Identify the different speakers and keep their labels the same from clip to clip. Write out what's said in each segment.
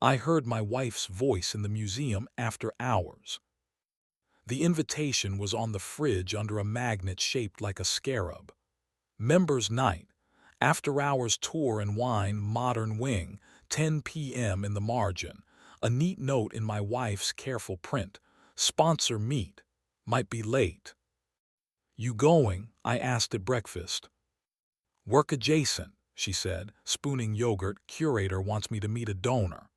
Speaker 1: I heard my wife's voice in the museum after hours. The invitation was on the fridge under a magnet shaped like a scarab. Members Night, After Hours Tour and Wine Modern Wing, 10 p.m. in the margin. A neat note in my wife's careful print. Sponsor meet. Might be late. You going? I asked at breakfast. Work adjacent, she said, spooning yogurt. Curator wants me to meet a donor.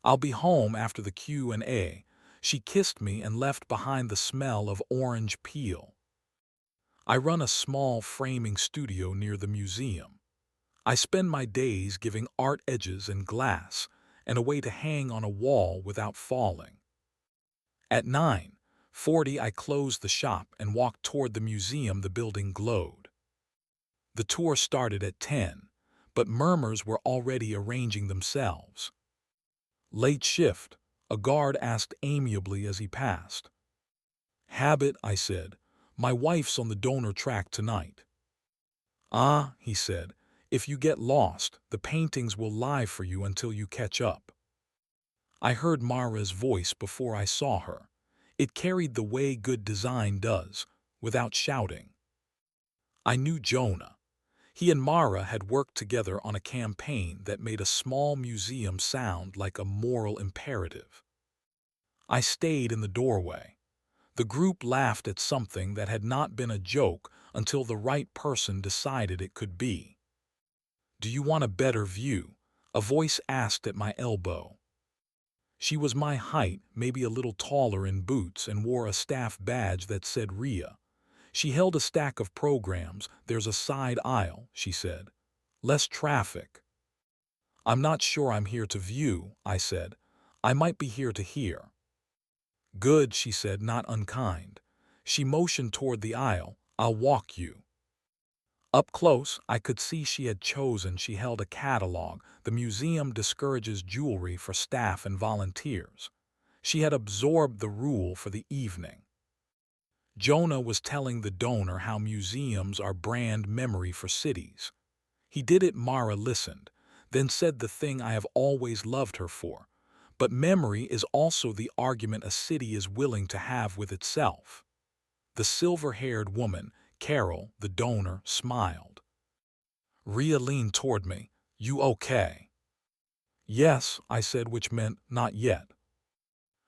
Speaker 1: I'll be home after the Q&A. She kissed me and left behind the smell of orange peel. I run a small framing studio near the museum. I spend my days giving art edges and glass and a way to hang on a wall without falling. At 9:40 I closed the shop and walked toward the museum. The building glowed. The tour started at 10, but murmurs were already arranging themselves. Late shift, a guard asked amiably as he passed. Habit, I said. My wife's on the donor track tonight. Ah, he said, if you get lost, the paintings will lie for you until you catch up. I heard Mara's voice before I saw her. It carried the way good design does, without shouting. I knew Jonah. He and Mara had worked together on a campaign that made a small museum sound like a moral imperative. I stayed in the doorway. The group laughed at something that had not been a joke until the right person decided it could be. Do you want a better view? A voice asked at my elbow. She was my height, maybe a little taller in boots, and wore a staff badge that said RIA. She held a stack of programs. There's a side aisle, she said. Less traffic. I'm not sure I'm here to view, I said. I might be here to hear. Good, she said, not unkind. She motioned toward the aisle. I'll walk you. Up close, I could see she had chosen. She held a catalog. The museum discourages jewelry for staff and volunteers. She had absorbed the rule for the evening. Jonah was telling the donor how museums are brand memory for cities. He did it. Mara listened, then said the thing I have always loved her for. But memory is also the argument a city is willing to have with itself. The silver-haired woman, Carol, the donor, smiled. Ria leaned toward me. You okay? Yes, I said, which meant not yet.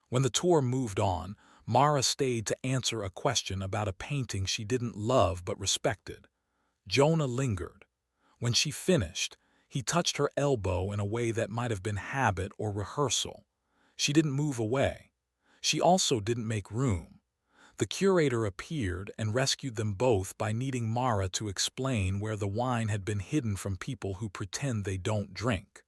Speaker 1: When the tour moved on, Mara stayed to answer a question about a painting she didn't love but respected. Jonah lingered. When she finished, he touched her elbow in a way that might have been habit or rehearsal. She didn't move away. She also didn't make room. The curator appeared and rescued them both by needing Mara to explain where the wine had been hidden from people who pretend they don't drink.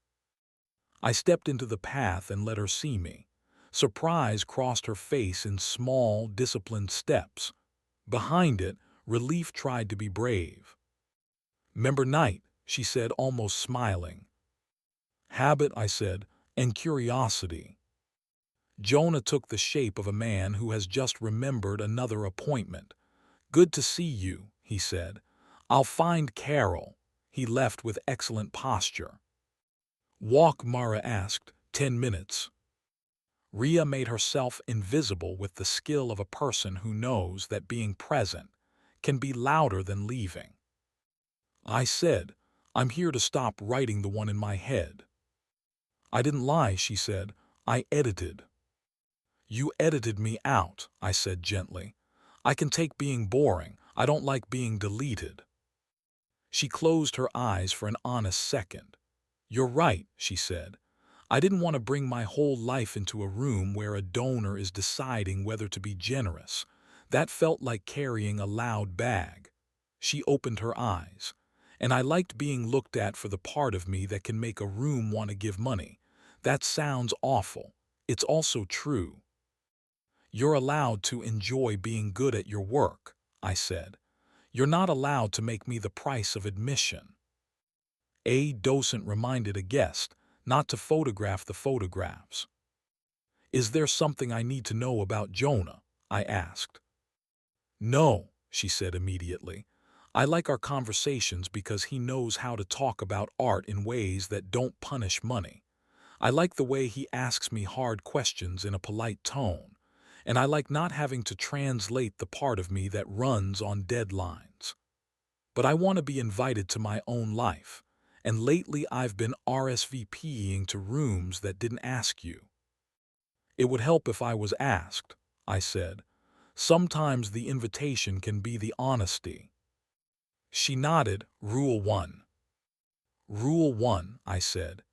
Speaker 1: I stepped into the path and let her see me. Surprise crossed her face in small, disciplined steps. Behind it, relief tried to be brave. Member Night, she said, almost smiling. Habit, I said, and curiosity. Jonah took the shape of a man who has just remembered another appointment. Good to see you, he said. I'll find Carol. He left with excellent posture. Walk, Mara asked. 10 minutes. Ria made herself invisible with the skill of a person who knows that being present can be louder than leaving. I said, I'm here to stop writing the one in my head. I didn't lie, she said. I edited. You edited me out, I said gently. I can take being boring. I don't like being deleted. She closed her eyes for an honest second. You're right, she said. I didn't want to bring my whole life into a room where a donor is deciding whether to be generous. That felt like carrying a loud bag. She opened her eyes. And I liked being looked at for the part of me that can make a room want to give money. That sounds awful. It's also true. You're allowed to enjoy being good at your work, I said. You're not allowed to make me the price of admission. A docent reminded a guest not to photograph the photographs. Is there something I need to know about Jonah? I asked. No, she said immediately. I like our conversations because he knows how to talk about art in ways that don't punish money. I like the way he asks me hard questions in a polite tone, and I like not having to translate the part of me that runs on deadlines. But I want to be invited to my own life, and lately I've been RSVPing to rooms that didn't ask you. It would help if I was asked, I said. Sometimes the invitation can be the honesty. She nodded. Rule 1. Rule 1, I said.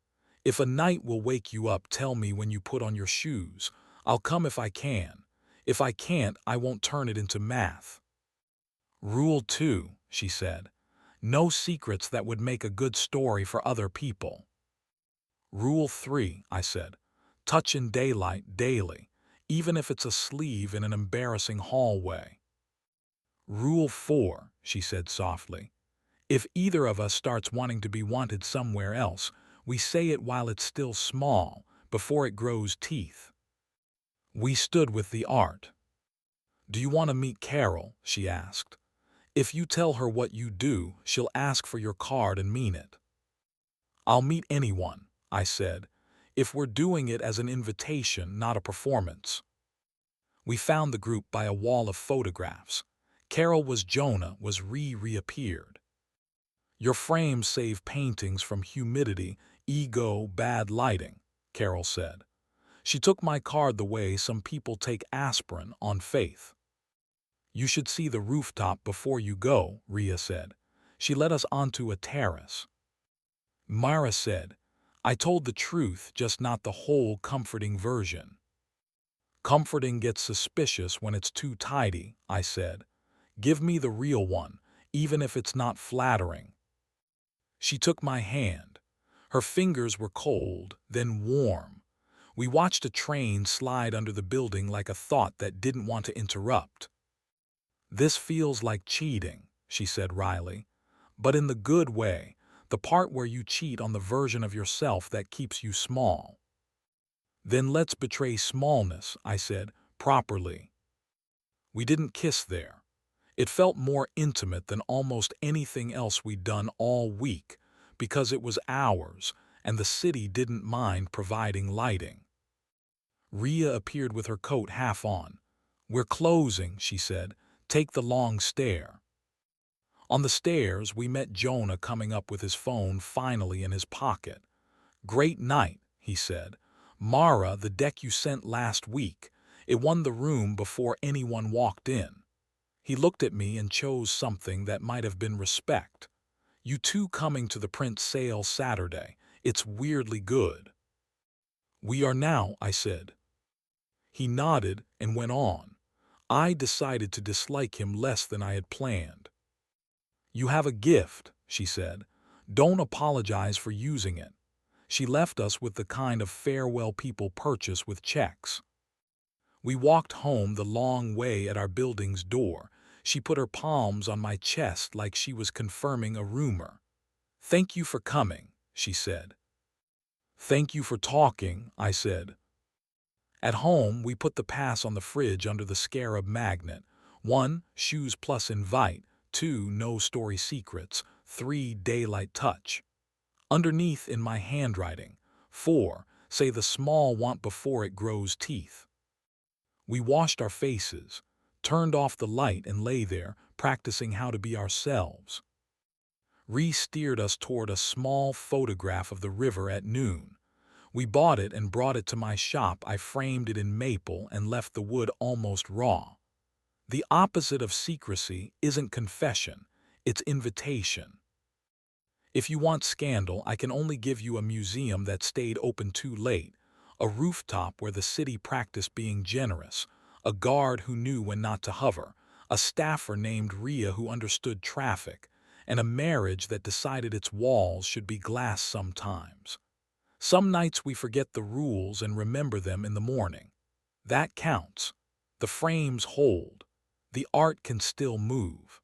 Speaker 1: If a night will wake you up, tell me when you put on your shoes. I'll come if I can. If I can't, I won't turn it into math. Rule 2, she said. No secrets that would make a good story for other people. Rule 3, I said. Touch in daylight daily, even if it's a sleeve in an embarrassing hallway. Rule 4, she said softly. If either of us starts wanting to be wanted somewhere else, we say it while it's still small, before it grows teeth. We stood with the art. Do you want to meet Carol? She asked. If you tell her what you do, she'll ask for your card and mean it. I'll meet anyone, I said, if we're doing it as an invitation, not a performance. We found the group by a wall of photographs. Carol was Jonah, was reappeared. Your frames save paintings from humidity, ego, bad lighting, Carol said. She took my card the way some people take aspirin on faith. You should see the rooftop before you go, Rhea said. She led us onto a terrace. Mara said, I told the truth, just not the whole comforting version. Comforting gets suspicious when it's too tidy, I said. Give me the real one, even if it's not flattering. She took my hand. Her fingers were cold, then warm. We watched a train slide under the building like a thought that didn't want to interrupt. This feels like cheating, she said wryly, but in the good way, the part where you cheat on the version of yourself that keeps you small. Then let's betray smallness, I said, properly. We didn't kiss there. It felt more intimate than almost anything else we'd done all week, because it was ours, and the city didn't mind providing lighting. Rhea appeared with her coat half on. We're closing, she said. Take the long stair. On the stairs, we met Jonah coming up with his phone finally in his pocket. Great night, he said. Mara, the deck you sent last week. It won the room before anyone walked in. He looked at me and chose something that might have been respect. You two coming to the print sale Saturday. It's weirdly good. We are now, I said. He nodded and went on. I decided to dislike him less than I had planned. You have a gift, she said. Don't apologize for using it. She left us with the kind of farewell people purchase with checks. We walked home the long way at our building's door. She put her palms on my chest like she was confirming a rumor. Thank you for coming, she said. Thank you for talking, I said. At home, we put the pass on the fridge under the scarab magnet. 1. Shoes plus invite. 2. No story secrets. 3. Daylight touch. Underneath in my handwriting. 4. Say the small want before it grows teeth. We washed our faces, turned off the light and lay there, practicing how to be ourselves. Rhea steered us toward a small photograph of the river at noon. We bought it and brought it to my shop. I framed it in maple and left the wood almost raw. The opposite of secrecy isn't confession, it's invitation. If you want scandal, I can only give you a museum that stayed open too late, a rooftop where the city practiced being generous, a guard who knew when not to hover, a staffer named Rhea who understood traffic, and a marriage that decided its walls should be glass sometimes. Some nights we forget the rules and remember them in the morning. That counts. The frames hold. The art can still move.